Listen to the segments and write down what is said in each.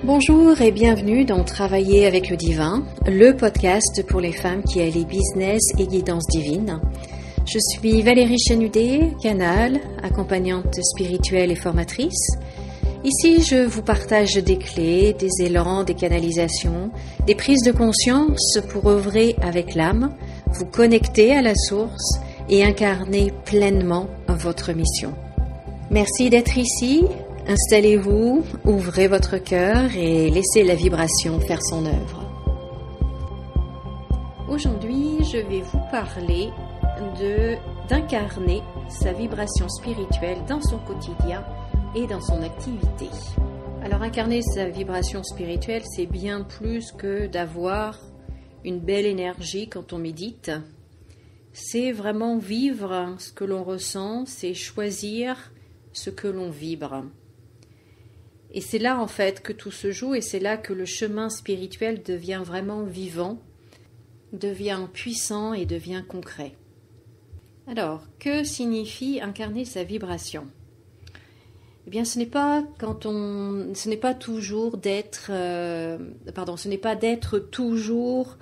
Bonjour et bienvenue dans Travailler avec le Divin, le podcast pour les femmes qui allient business et guidance divine. Je suis Valérie Chanudet, canal, accompagnante spirituelle et formatrice. Ici, je vous partage des clés, des élans, des canalisations, des prises de conscience pour œuvrer avec l'âme, vous connecter à la source et incarner pleinement votre mission. Merci d'être ici. Installez-vous, ouvrez votre cœur et laissez la vibration faire son œuvre. Aujourd'hui, je vais vous parler d'incarner sa vibration spirituelle dans son quotidien et dans son activité. Alors, incarner sa vibration spirituelle, c'est bien plus que d'avoir une belle énergie quand on médite. C'est vraiment vivre ce que l'on ressent, c'est choisir ce que l'on vibre. Et c'est là en fait que tout se joue et c'est là que le chemin spirituel devient vraiment vivant, devient puissant et devient concret. Alors, que signifie incarner sa vibration ? Eh bien, ce n'est pas d'être toujours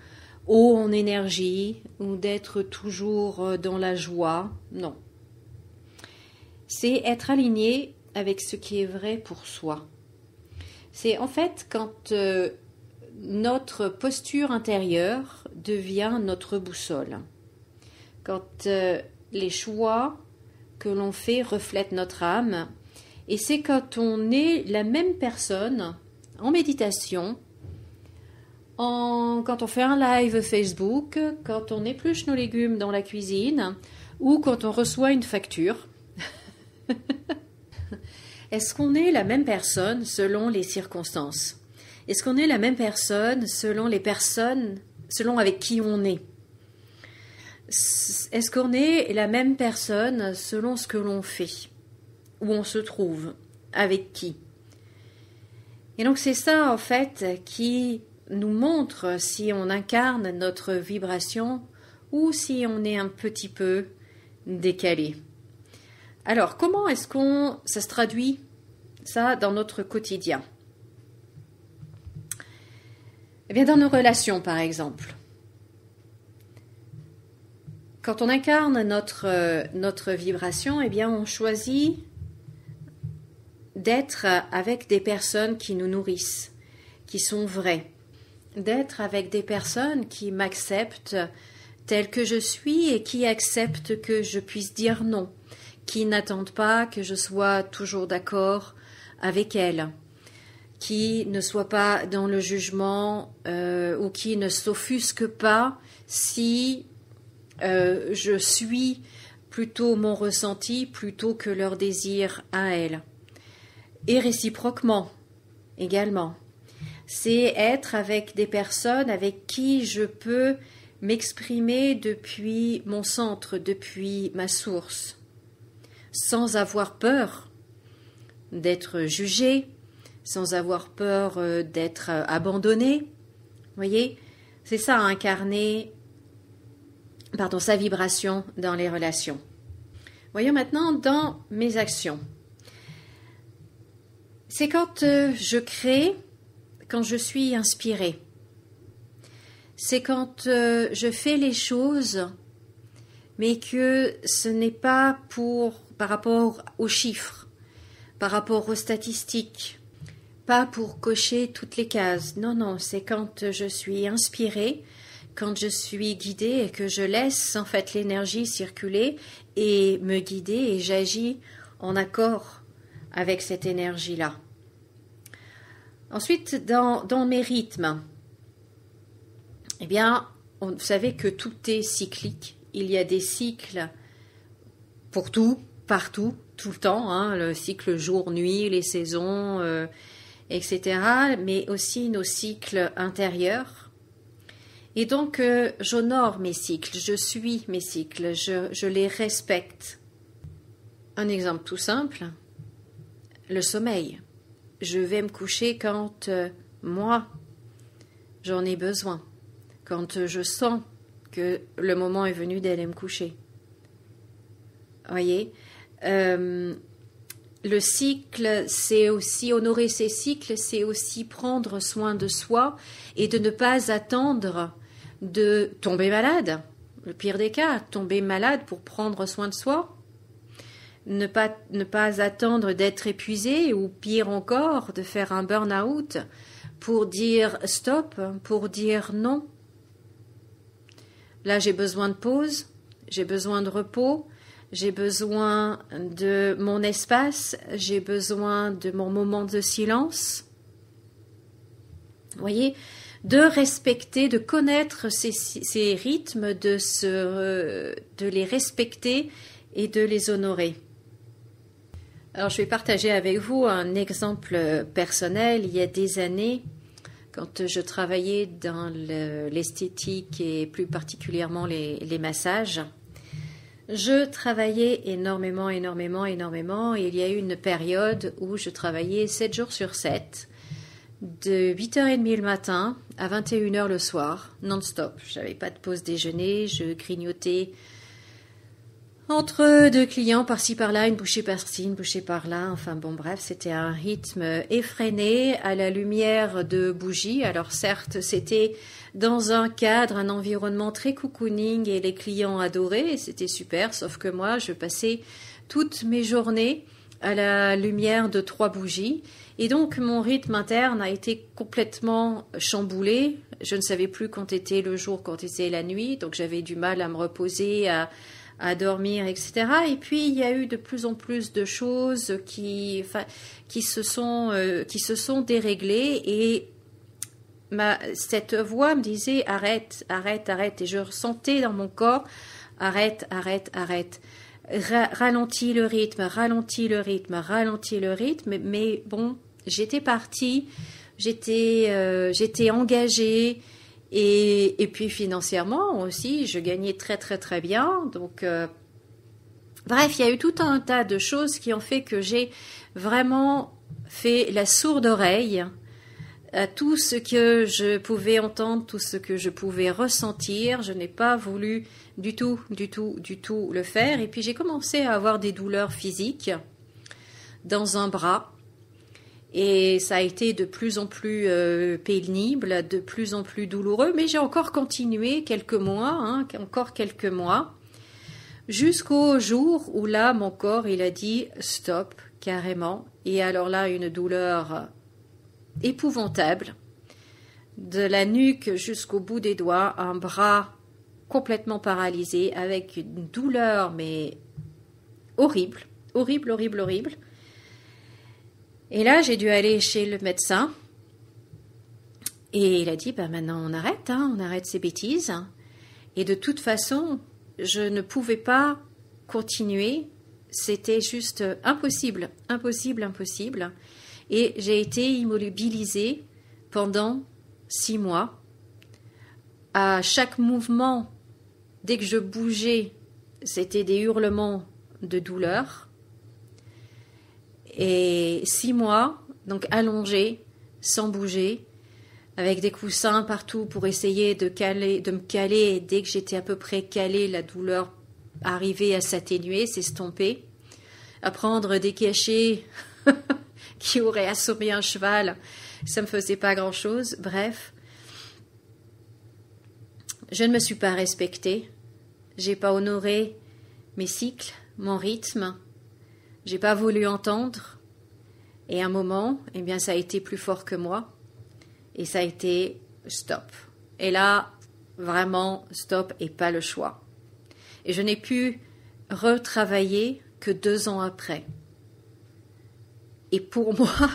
haut en énergie ou d'être toujours dans la joie, non. C'est être aligné avec ce qui est vrai pour soi. C'est en fait quand notre posture intérieure devient notre boussole. Quand les choix que l'on fait reflètent notre âme. Et c'est quand on est la même personne en méditation, quand on fait un live Facebook, quand on épluche nos légumes dans la cuisine ou quand on reçoit une facture. Est-ce qu'on est la même personne selon les circonstances ? Est-ce qu'on est la même personne selon avec qui on est ? Est-ce qu'on est la même personne selon ce que l'on fait ? Où on se trouve ? Avec qui ? Et donc c'est ça en fait qui nous montre si on incarne notre vibration ou si on est un petit peu décalé. Alors, comment est-ce ça se traduit, ça, dans notre quotidien ? Eh bien, dans nos relations, par exemple. Quand on incarne notre vibration, eh bien, on choisit d'être avec des personnes qui nous nourrissent, qui sont vraies, d'être avec des personnes qui m'acceptent telle que je suis et qui acceptent que je puisse dire non, qui n'attendent pas que je sois toujours d'accord avec elles, qui ne soient pas dans le jugement ou qui ne s'offusquent pas si je suis plutôt mon ressenti plutôt que leur désir à elles. Et réciproquement également. C'est être avec des personnes avec qui je peux m'exprimer depuis mon centre, depuis ma source, sans avoir peur d'être jugé, sans avoir peur d'être abandonné. Vous voyez, c'est ça, incarner sa vibration dans les relations. Voyons maintenant dans mes actions. C'est quand je crée, quand je suis inspirée. C'est quand je fais les choses, mais que ce n'est pas par rapport aux chiffres, par rapport aux statistiques, pas pour cocher toutes les cases. Non, c'est quand je suis inspirée, quand je suis guidée et que je laisse en fait l'énergie circuler et me guider et j'agis en accord avec cette énergie-là. Ensuite, dans mes rythmes, eh bien, vous savez que tout est cyclique. Il y a des cycles pour tout, partout, tout le temps, le cycle jour-nuit, les saisons, etc., mais aussi nos cycles intérieurs. Et donc, j'honore mes cycles, je suis mes cycles, je les respecte. Un exemple tout simple, le sommeil. Je vais me coucher quand moi, j'en ai besoin, quand je sens que le moment est venu d'aller me coucher. Voyez, le cycle, c'est aussi honorer ses cycles, c'est aussi prendre soin de soi et de ne pas attendre de tomber malade. Le pire des cas, tomber malade pour prendre soin de soi. Ne pas attendre d'être épuisé ou pire encore, de faire un burn-out pour dire stop, pour dire non. Là, j'ai besoin de pause, j'ai besoin de repos, j'ai besoin de mon espace, j'ai besoin de mon moment de silence. Vous voyez, de respecter, de connaître ces rythmes, de les respecter et de les honorer. Alors, je vais partager avec vous un exemple personnel. Il y a des années, quand je travaillais dans l'esthétique et plus particulièrement les massages, je travaillais énormément. Et il y a eu une période où je travaillais 7 jours sur 7, de 8h30 le matin à 21h le soir, non-stop. Je n'avais pas de pause déjeuner, je grignotais entre 2 clients par-ci par-là, une bouchée par-ci, une bouchée par-là. Enfin bon, bref, c'était un rythme effréné à la lumière de bougies. Alors certes, c'était dans un cadre, un environnement très cocooning et les clients adoraient et c'était super. Sauf que moi, je passais toutes mes journées à la lumière de 3 bougies. Et donc, mon rythme interne a été complètement chamboulé. Je ne savais plus quand était le jour, quand était la nuit. Donc, j'avais du mal à me reposer, à dormir, etc. Et puis, il y a eu de plus en plus de choses qui se sont déréglées et cette voix me disait arrête. Et je ressentais dans mon corps arrête. Ralentis le rythme. Mais bon, j'étais partie, j'étais engagée. Et puis financièrement aussi, je gagnais très bien. Donc, bref, il y a eu tout un tas de choses qui ont fait que j'ai vraiment fait la sourde oreille à tout ce que je pouvais entendre, tout ce que je pouvais ressentir. Je n'ai pas voulu du tout le faire. Et puis j'ai commencé à avoir des douleurs physiques dans un bras. Et ça a été de plus en plus pénible, de plus en plus douloureux, mais j'ai encore continué quelques mois, jusqu'au jour où là, mon corps, il a dit stop, carrément. Et alors là, une douleur épouvantable, de la nuque jusqu'au bout des doigts, un bras complètement paralysé, avec une douleur, mais horrible. Et là, j'ai dû aller chez le médecin et il a dit, maintenant on arrête ces bêtises. Et de toute façon, je ne pouvais pas continuer, c'était juste impossible. Et j'ai été immobilisée pendant 6 mois. À chaque mouvement, dès que je bougeais, c'était des hurlements de douleur. Et 6 mois, donc allongée, sans bouger, avec des coussins partout pour essayer de me caler. Et dès que j'étais à peu près calée, la douleur arrivait à s'atténuer, s'estomper. À prendre des cachets qui auraient assommé un cheval, ça me faisait pas grand-chose. Bref, je ne me suis pas respectée. J'ai pas honoré mes cycles, mon rythme. J'ai pas voulu entendre, et à un moment, ça a été plus fort que moi, et ça a été stop. Et là, vraiment, stop et pas le choix. Et je n'ai pu retravailler que 2 ans après. Et pour moi,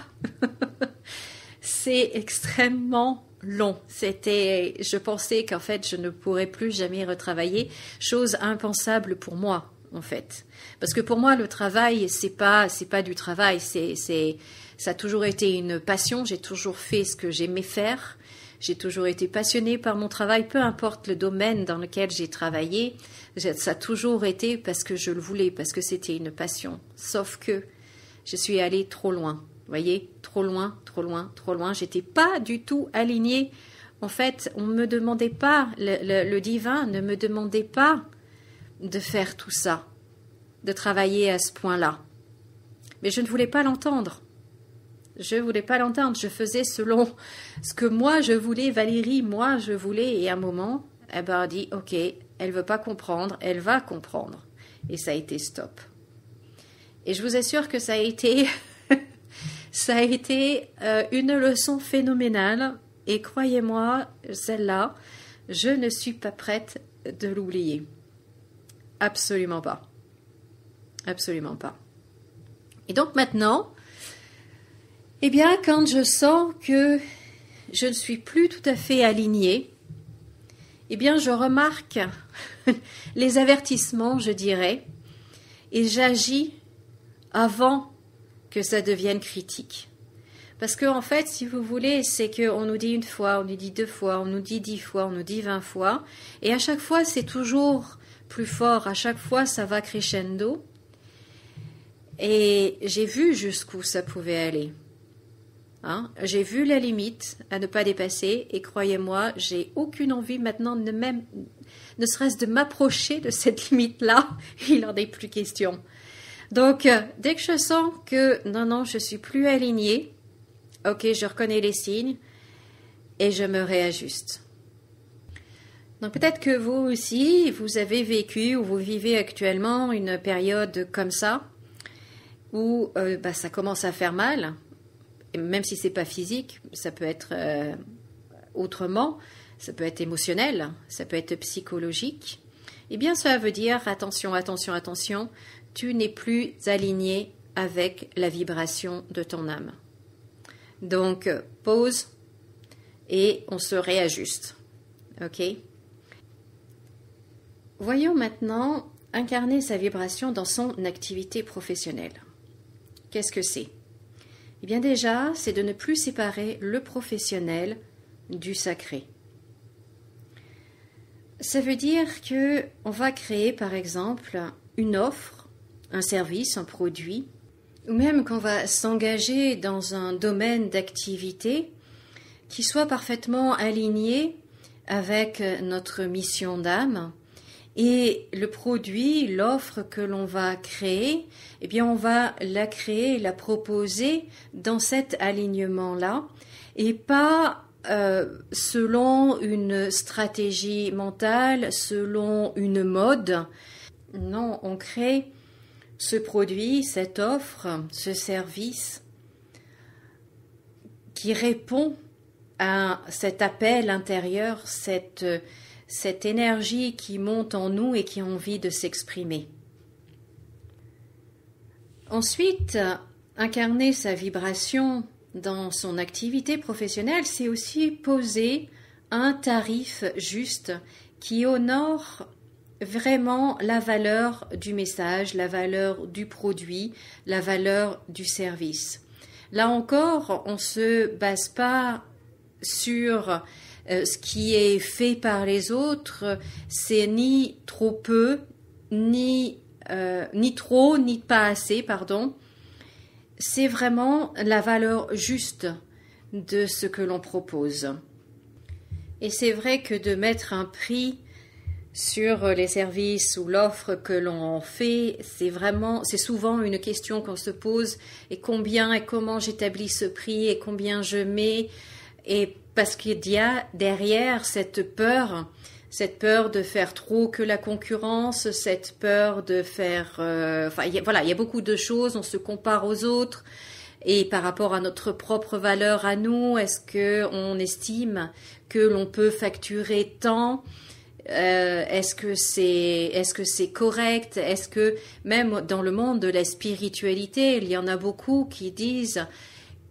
c'est extrêmement long. Je pensais qu'en fait, je ne pourrais plus jamais retravailler, chose impensable pour moi. En fait, parce que pour moi le travail c'est pas du travail, ça a toujours été une passion. J'ai toujours fait ce que j'aimais faire, j'ai toujours été passionnée par mon travail, peu importe le domaine dans lequel j'ai travaillé, ça a toujours été parce que je le voulais, parce que c'était une passion. Sauf que je suis allée trop loin, vous voyez, trop loin. J'étais pas du tout alignée. En fait, on me demandait pas, le divin ne me demandait pas de faire tout ça, de travailler à ce point-là. Mais je ne voulais pas l'entendre. Je ne voulais pas l'entendre. Je faisais selon ce que moi je voulais, Valérie, moi je voulais. Et à un moment, elle m'a dit, ok, elle veut pas comprendre, elle va comprendre. Et ça a été stop. Et je vous assure que ça a été, une leçon phénoménale. Et croyez-moi, celle-là, je ne suis pas prête de l'oublier. Absolument pas. Absolument pas. Et donc maintenant, eh bien, quand je sens que je ne suis plus tout à fait alignée, eh bien, je remarque les avertissements, je dirais, et j'agis avant que ça devienne critique. Parce que, en fait, si vous voulez, c'est qu'on nous dit une fois, on nous dit 2 fois, on nous dit 10 fois, on nous dit 20 fois, et à chaque fois, c'est toujours plus fort, à chaque fois, ça va crescendo. Et j'ai vu jusqu'où ça pouvait aller. Hein? J'ai vu la limite à ne pas dépasser, et croyez-moi, j'ai aucune envie maintenant ne serait-ce de m'approcher de cette limite-là, il n'en est plus question. Donc, dès que je sens que non, je suis plus alignée, ok, je reconnais les signes et je me réajuste. Donc peut-être que vous aussi, vous avez vécu ou vous vivez actuellement une période comme ça, où ça commence à faire mal, même si c'est pas physique, ça peut être autrement, ça peut être émotionnel, ça peut être psychologique. Eh bien, ça veut dire attention, attention, attention, tu n'es plus aligné avec la vibration de ton âme. Donc, pause et on se réajuste. Ok? Voyons maintenant incarner sa vibration dans son activité professionnelle. Qu'est-ce que c'est? Eh bien déjà, c'est de ne plus séparer le professionnel du sacré. Ça veut dire qu'on va créer, par exemple, une offre, un service, un produit, ou même qu'on va s'engager dans un domaine d'activité qui soit parfaitement aligné avec notre mission d'âme. Et le produit, l'offre que l'on va créer, eh bien on va la créer, la proposer dans cet alignement-là, et pas selon une stratégie mentale, selon une mode. Non, on crée ce produit, cette offre, ce service qui répond à cet appel intérieur, cette énergie qui monte en nous et qui a envie de s'exprimer. Ensuite, incarner sa vibration dans son activité professionnelle, c'est aussi poser un tarif juste qui honore vraiment la valeur du message, la valeur du produit, la valeur du service. Là encore, on ne se base pas sur ce qui est fait par les autres, c'est ni trop peu, ni trop, ni pas assez, pardon. C'est vraiment la valeur juste de ce que l'on propose. Et c'est vrai que de mettre un prix sur les services ou l'offre que l'on fait, c'est souvent une question qu'on se pose, et combien et comment j'établis ce prix et combien je mets, et parce qu'il y a derrière cette peur de faire trop que la concurrence, cette peur de faire, il y a beaucoup de choses, on se compare aux autres, et par rapport à notre propre valeur à nous, est-ce que on estime que l'on peut facturer tant? Est-ce que c'est correct? Est-ce que même dans le monde de la spiritualité, il y en a beaucoup qui disent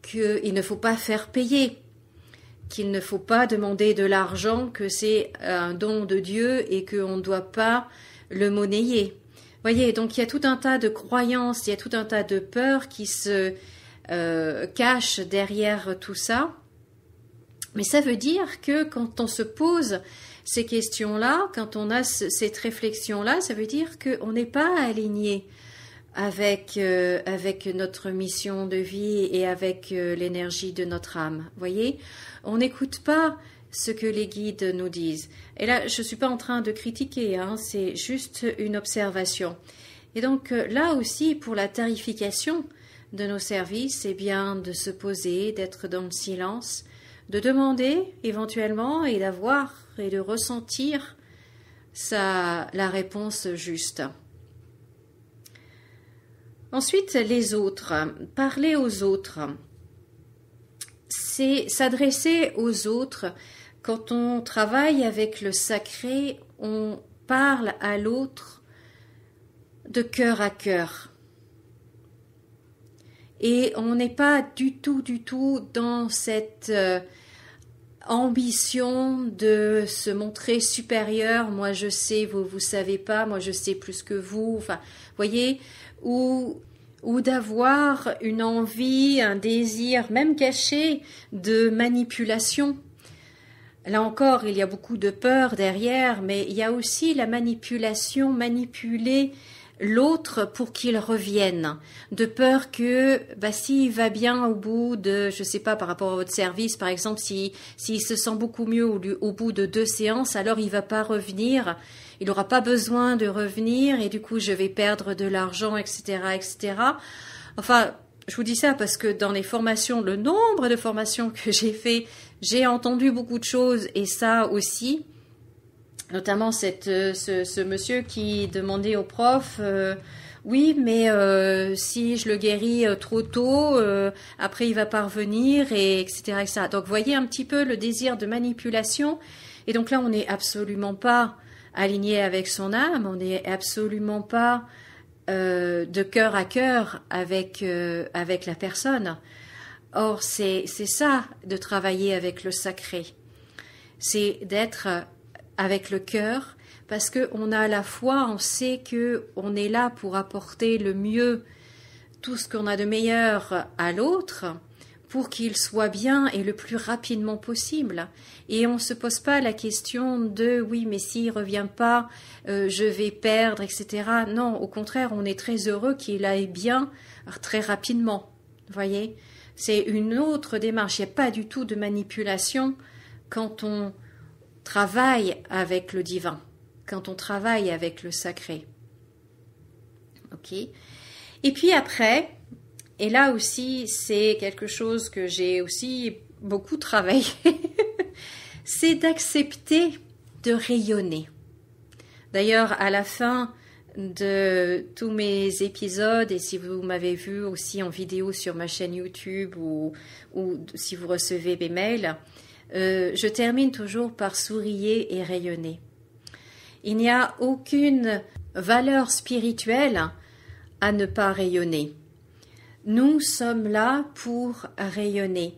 qu'il ne faut pas faire payer, qu'il ne faut pas demander de l'argent, que c'est un don de Dieu et qu'on ne doit pas le monnayer. Voyez, donc il y a tout un tas de croyances, il y a tout un tas de peurs qui se cachent derrière tout ça. Mais ça veut dire que quand on se pose ces questions-là, quand on a cette réflexion-là, ça veut dire qu'on n'est pas aligné avec notre mission de vie et avec l'énergie de notre âme. Voyez, on n'écoute pas ce que les guides nous disent. Et là, je ne suis pas en train de critiquer, hein, c'est juste une observation. Et donc là aussi, pour la tarification de nos services, eh bien, de se poser, d'être dans le silence, de demander éventuellement et d'avoir et de ressentir la réponse juste. Ensuite, les autres. Parler aux autres. C'est s'adresser aux autres. Quand on travaille avec le sacré, on parle à l'autre de cœur à cœur. Et on n'est pas du tout dans cette ambition de se montrer supérieur. Moi je sais, vous savez pas, moi je sais plus que vous. Enfin, voyez, ou d'avoir une envie, un désir, même caché, de manipulation. Là encore, il y a beaucoup de peur derrière, mais il y a aussi la manipulation, manipuler l'autre pour qu'il revienne, de peur que s'il va bien au bout de, je sais pas, par rapport à votre service, par exemple, s'il se sent beaucoup mieux au bout de 2 séances, alors il va pas revenir, il n'aura pas besoin de revenir et du coup je vais perdre de l'argent, etc., etc. Enfin, je vous dis ça parce que dans les formations, le nombre de formations que j'ai fait, j'ai entendu beaucoup de choses et ça aussi. Notamment ce monsieur qui demandait au prof oui, mais si je le guéris trop tôt, après il va pas revenir, et etc., etc. Donc voyez un petit peu le désir de manipulation. Et donc là, on n'est absolument pas aligné avec son âme, on n'est absolument pas de cœur à cœur avec la personne. Or, c'est ça de travailler avec le sacré. C'est d'être avec le cœur, parce qu'on a la foi, on sait qu'on est là pour apporter le mieux, tout ce qu'on a de meilleur à l'autre, pour qu'il soit bien et le plus rapidement possible. Et on ne se pose pas la question de « oui, mais s'il ne revient pas, je vais perdre, etc. » Non, au contraire, on est très heureux qu'il aille bien très rapidement. Vous voyez, c'est une autre démarche. Il n'y a pas du tout de manipulation quand on travaille avec le divin, quand on travaille avec le sacré. Ok. Et puis après, et là aussi, c'est quelque chose que j'ai aussi beaucoup travaillé, c'est d'accepter de rayonner. D'ailleurs, à la fin de tous mes épisodes, et si vous m'avez vu aussi en vidéo sur ma chaîne YouTube ou si vous recevez mes mails, je termine toujours par sourire et rayonner. Il n'y a aucune valeur spirituelle à ne pas rayonner. Nous sommes là pour rayonner.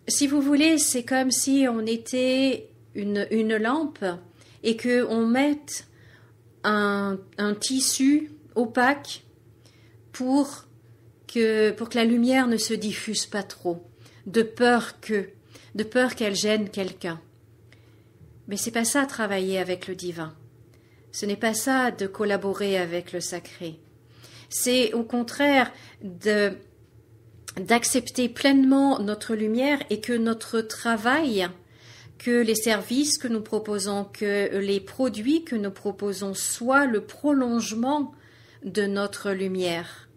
Si vous voulez, c'est comme si on était une lampe et qu'on mette un tissu opaque pour que la lumière ne se diffuse pas trop, de peur qu'elle gêne quelqu'un. Mais c'est pas ça travailler avec le divin. Ce n'est pas ça de collaborer avec le sacré. C'est au contraire d'accepter pleinement notre lumière et que notre travail, que les services que nous proposons, que les produits que nous proposons soient le prolongement de notre lumière.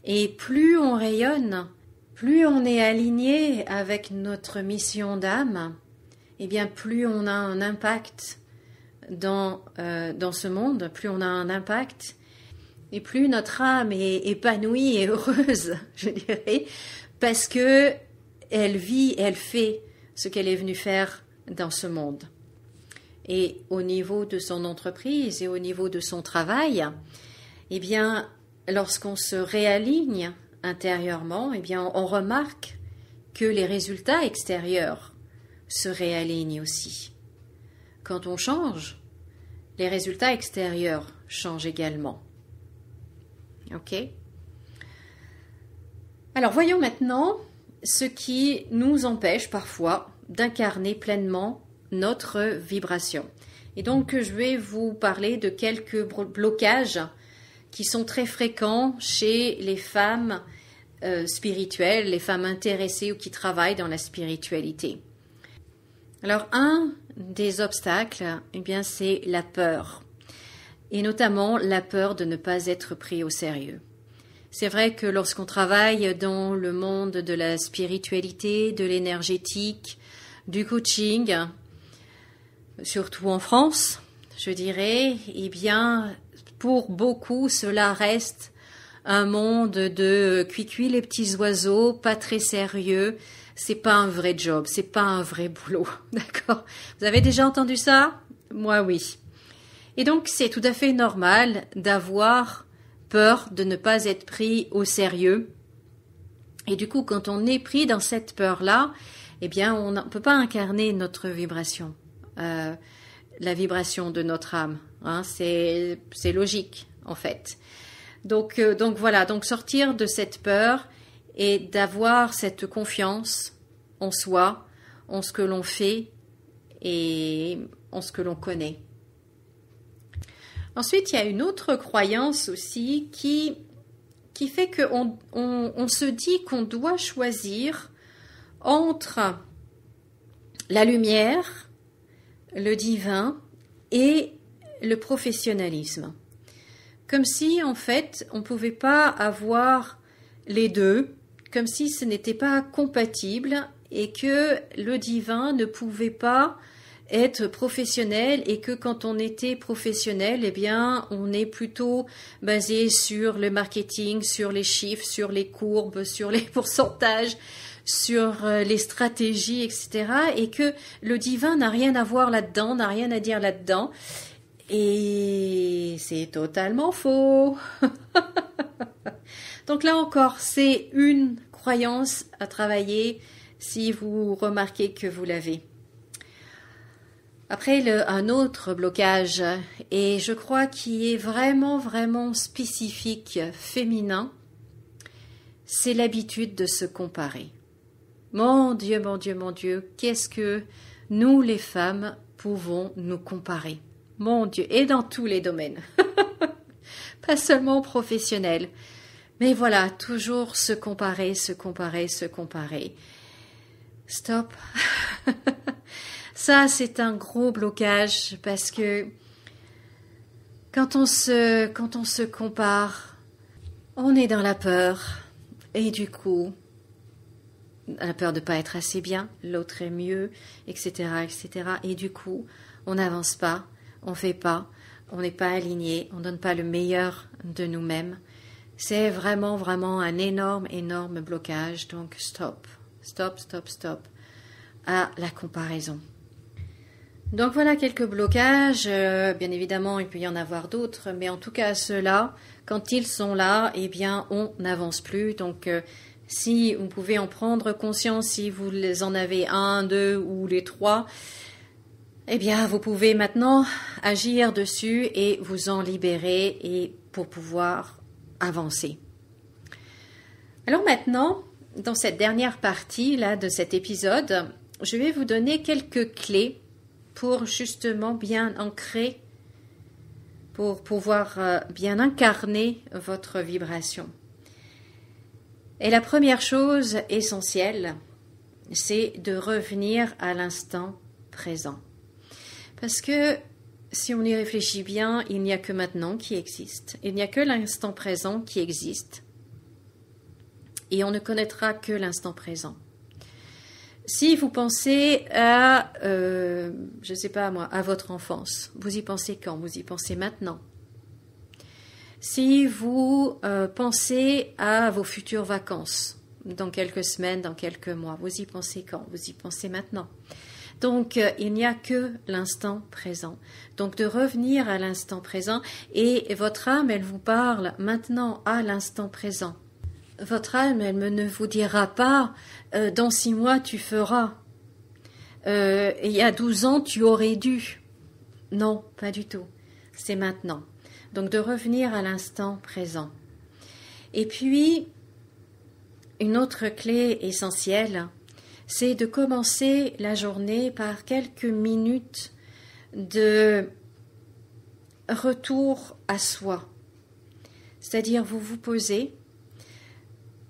Et plus on rayonne, plus on est aligné avec notre mission d'âme, eh bien plus on a un impact dans ce monde, plus on a un impact, et plus notre âme est épanouie et heureuse, je dirais, parce que elle vit, elle fait ce qu'elle est venue faire dans ce monde. Et au niveau de son entreprise et au niveau de son travail, eh bien, lorsqu'on se réaligne intérieurement, eh bien, on remarque que les résultats extérieurs se réalignent aussi. Quand on change, les résultats extérieurs changent également. Ok ? Alors voyons maintenant ce qui nous empêche parfois d'incarner pleinement notre vibration. Et donc je vais vous parler de quelques blocages qui sont très fréquents chez les femmes spirituelles, les femmes intéressées ou qui travaillent dans la spiritualité. Alors un des obstacles, eh bien, c'est la peur, et notamment la peur de ne pas être pris au sérieux. C'est vrai que lorsqu'on travaille dans le monde de la spiritualité, de l'énergétique, du coaching, surtout en France, je dirais, eh bien, pour beaucoup, cela reste un monde de cuicui les petits oiseaux, pas très sérieux. C'est pas un vrai job, c'est pas un vrai boulot, d'accord? Vous avez déjà entendu ça? Moi, oui. Et donc, c'est tout à fait normal d'avoir peur de ne pas être pris au sérieux. Et du coup, quand on est pris dans cette peur-là, eh bien, on ne peut pas incarner notre vibration, la vibration de notre âme. Hein, c'est logique, en fait. Donc voilà, donc sortir de cette peur et d'avoir cette confiance en soi, en ce que l'on fait et en ce que l'on connaît. Ensuite, il y a une autre croyance aussi qui fait qu'on se dit qu'on doit choisir entre la lumière, le divin et le professionnalisme. Comme si, en fait, on ne pouvait pas avoir les deux, comme si ce n'était pas compatible et que le divin ne pouvait pas être professionnel et que quand on était professionnel, eh bien, on est plutôt basé sur le marketing, sur les chiffres, sur les courbes, sur les pourcentages, sur les stratégies, etc. Et que le divin n'a rien à voir là-dedans, n'a rien à dire là-dedans. Et c'est totalement faux. Donc là encore, c'est une croyance à travailler si vous remarquez que vous l'avez. Après, un autre blocage, et je crois qui est vraiment, vraiment spécifique, féminin, c'est l'habitude de se comparer. Mon Dieu, mon Dieu, mon Dieu, qu'est-ce que nous, les femmes, pouvons nous comparer? Mon Dieu, et dans tous les domaines. Pas seulement professionnels. Mais voilà, toujours se comparer, se comparer, se comparer. Stop. Ça, c'est un gros blocage parce que quand on se compare, on est dans la peur. Et du coup, la peur de ne pas être assez bien, l'autre est mieux, etc., etc. Et du coup, on n'avance pas, on ne fait pas, on n'est pas aligné, on ne donne pas le meilleur de nous-mêmes. C'est vraiment, vraiment un énorme, énorme blocage. Donc, stop, stop, stop, stop à la comparaison. Donc voilà quelques blocages, bien évidemment il peut y en avoir d'autres, mais en tout cas ceux-là, quand ils sont là, eh bien on n'avance plus. Donc si vous pouvez en prendre conscience, si vous en avez un, deux ou les trois, eh bien vous pouvez maintenant agir dessus et vous en libérer et pour pouvoir avancer. Alors maintenant, dans cette dernière partie là de cet épisode, je vais vous donner quelques clés pour justement bien ancrer, pour pouvoir bien incarner votre vibration. Et la première chose essentielle, c'est de revenir à l'instant présent. Parce que si on y réfléchit bien, il n'y a que maintenant qui existe. Il n'y a que l'instant présent qui existe. Et on ne connaîtra que l'instant présent. Si vous pensez à, je ne sais pas moi, à votre enfance, vous y pensez quand? Vous y pensez maintenant. Si vous pensez à vos futures vacances, dans quelques semaines, dans quelques mois, vous y pensez quand? Vous y pensez maintenant. Donc, il n'y a que l'instant présent. Donc, de revenir à l'instant présent, et votre âme, elle vous parle maintenant à l'instant présent. Votre âme, elle ne vous dira pas dans 6 mois tu feras. Il y a 12 ans tu aurais dû. Non, pas du tout. C'est maintenant. Donc de revenir à l'instant présent. Et puis, une autre clé essentielle, c'est de commencer la journée par quelques minutes de retour à soi. C'est-à-dire vous vous posez.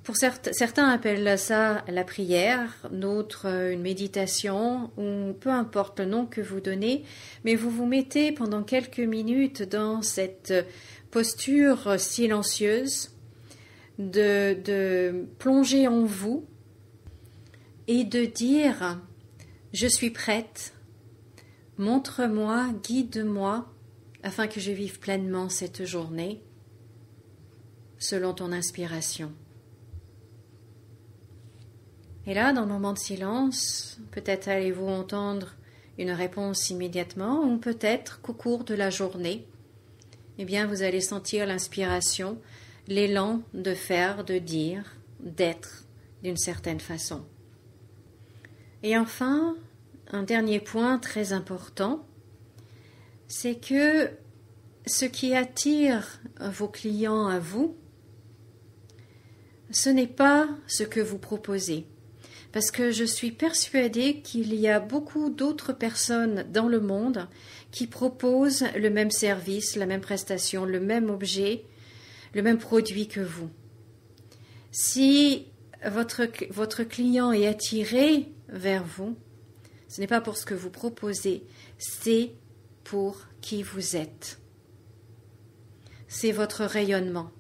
Pour certains appellent ça la prière, d'autres une méditation, ou peu importe le nom que vous donnez, mais vous vous mettez pendant quelques minutes dans cette posture silencieuse, de plonger en vous et de dire « Je suis prête, montre-moi, guide-moi, afin que je vive pleinement cette journée selon ton inspiration. » Et là, dans le moment de silence, peut-être allez-vous entendre une réponse immédiatement, ou peut-être qu'au cours de la journée, eh bien, vous allez sentir l'inspiration, l'élan de faire, de dire, d'être d'une certaine façon. Et enfin, un dernier point très important, c'est que ce qui attire vos clients à vous, ce n'est pas ce que vous proposez. Parce que je suis persuadée qu'il y a beaucoup d'autres personnes dans le monde qui proposent le même service, la même prestation, le même objet, le même produit que vous. Si votre client est attiré vers vous, ce n'est pas pour ce que vous proposez, c'est pour qui vous êtes. C'est votre rayonnement.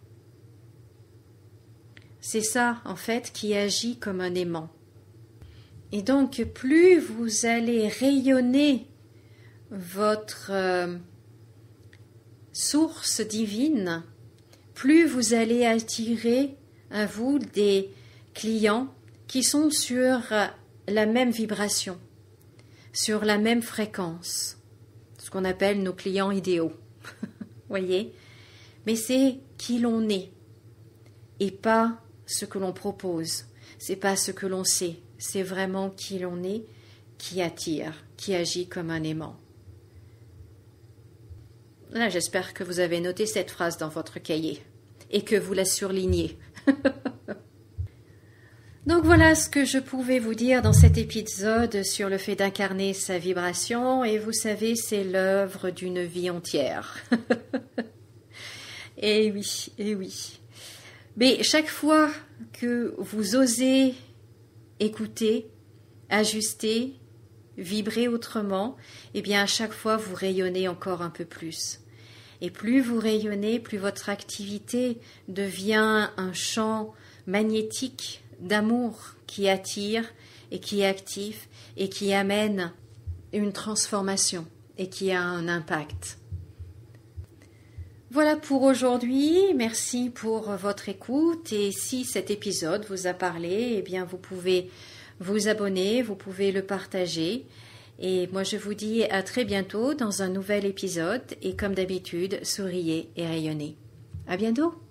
C'est ça, en fait, qui agit comme un aimant. Et donc, plus vous allez rayonner votre source divine, plus vous allez attirer à vous des clients qui sont sur la même vibration, sur la même fréquence, ce qu'on appelle nos clients idéaux. Voyez? Mais c'est qui l'on est et pas ce que l'on propose, c'est pas ce que l'on sait. C'est vraiment qui l'on est, qui attire, qui agit comme un aimant. Là, j'espère que vous avez noté cette phrase dans votre cahier et que vous la surlignez. Donc voilà ce que je pouvais vous dire dans cet épisode sur le fait d'incarner sa vibration. Et vous savez, c'est l'œuvre d'une vie entière. Eh oui, eh oui. Mais chaque fois que vous osez écouter, ajuster, vibrer autrement, eh bien à chaque fois vous rayonnez encore un peu plus. Et plus vous rayonnez, plus votre activité devient un champ magnétique d'amour qui attire et qui est actif et qui amène une transformation et qui a un impact. Voilà pour aujourd'hui, merci pour votre écoute et si cet épisode vous a parlé, eh bien vous pouvez vous abonner, vous pouvez le partager et moi je vous dis à très bientôt dans un nouvel épisode et comme d'habitude, souriez et rayonnez. À bientôt!